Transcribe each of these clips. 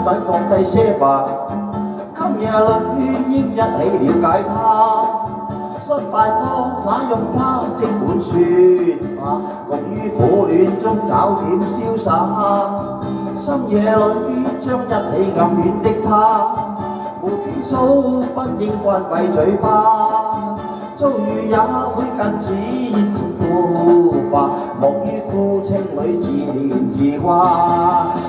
品放低些吧。今夜裏應一起了解他，失敗過那用他即管説吧，共於苦戀中找點瀟灑。深夜裏將一起暗戀的他，無傾訴不應關閉嘴巴，遭遇也會跟此苦吧，莫於苦情裏自憐自掛。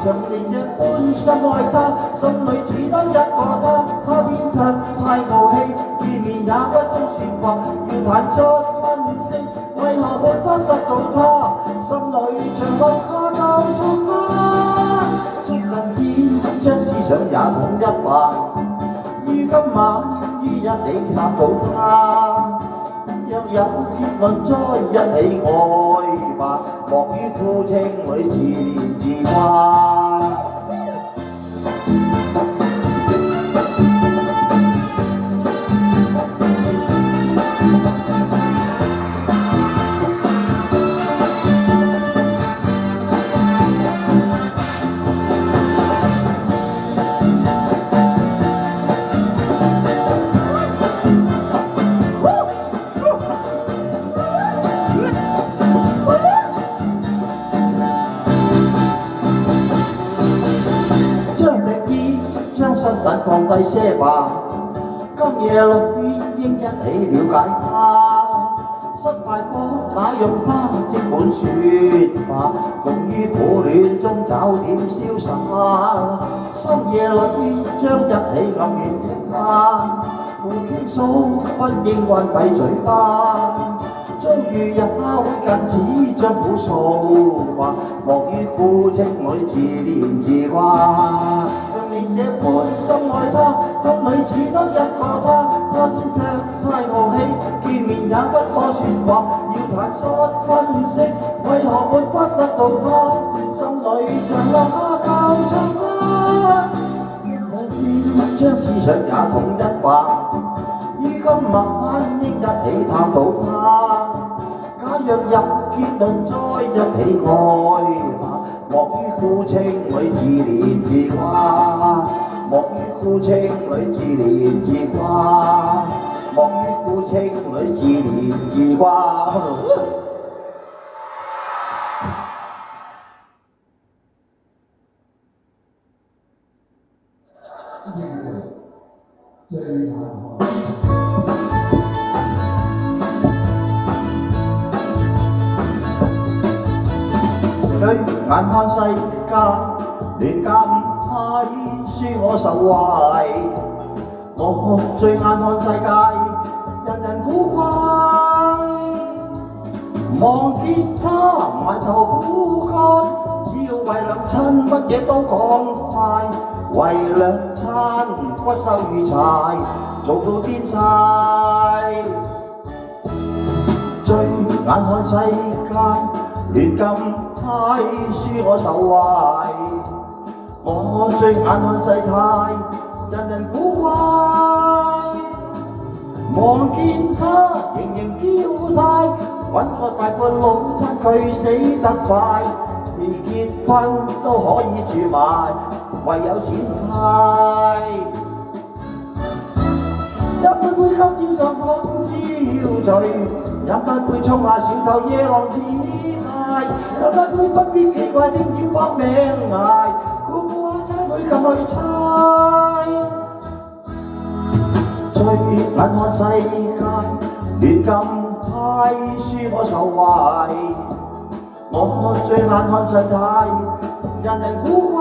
讓你這般深愛他，心裏只得一個他，他偏卻太傲氣，見面也不懂説話，要坦率分析，為何沒法得到他？心裏長落下舊錯嗎？捉近戰將思想也統一吧，於今晚於一起探討他。若有結論再一起愛吧，莫於苦情裏自憐自掛。將身份放低些吧，今夜裏應一起了解他，失敗過那用他即管説吧，共於苦戀中找點瀟灑。深夜裏將一起暗戀的他，無傾訴不應關閉嘴巴，遭遇也會跟此將苦訴吧，莫於苦情裏自憐自掛。像你這般深愛他，心裏只得一個他，他偏卻太傲氣，見面也不多説話，要坦率分析，為何沒法得到他？心裏長落下舊錯嗎？將思想也統一吧，於今晚應一起探討他。假若有結論再一起愛吧，莫於苦情裏自憐自掛，莫於苦情裏自憐自掛，莫於苦情裏自憐自掛。最難看。最眼看世界亂咁睇，輸我受惠。我最眼看世界，人人古怪。望見他埋頭苦幹，只要為兩餐，乜嘢都講快。為兩餐骨瘦如柴，做到癲晒。最眼看世界亂咁睇，輸我受惠。我最眼看世態，人人古怪。望見他盈盈嬌態，揾個大款佬貪佢死得快，未結婚都可以住埋，唯有錢派。一杯杯今朝咁風招醉，飲一杯沖下小頭夜郎自大，飲一杯不必奇怪聽朝搏命捱，估估下猜妹咁去猜。最眼看世界亂咁睇，輸我受惠。我最眼看世態，人人古怪。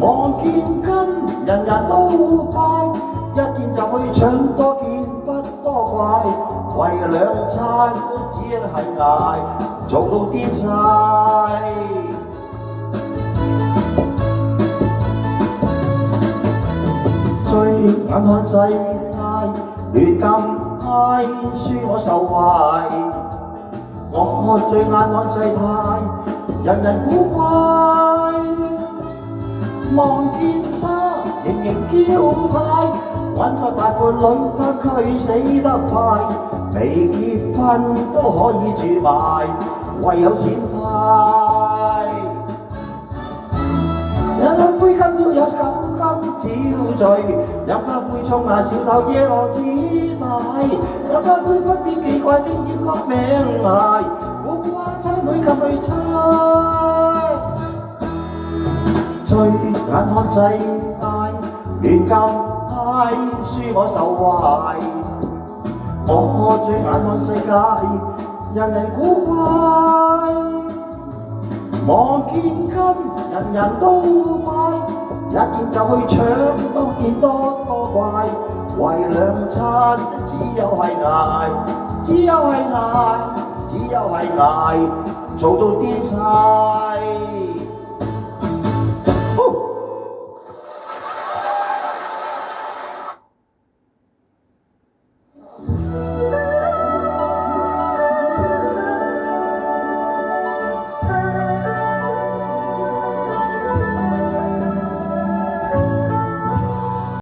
望見今人人都拜，一見就去搶，多見不多怪。為兩餐只係捱，做到癲晒。最眼看世界亂咁睇，輸我受惠。我最眼看世態，人人古怪。望見他盈盈嬌態，揾個大款女得佢死得快，未結婚都可以住埋，唯有錢派。一杯今朝有酒今朝醉，飲一杯沖下小頭野羅子大，飲一杯不必奇怪的葉落名牌，古話猜妹及去猜，醉眼看世界，亂咁嗨，輸我受壞。我醉眼看世界，人人古怪，望見今人人都拜，一見就去搶，多見多怪，為兩餐只有係捱，只有係捱，只有係捱，做到癲晒。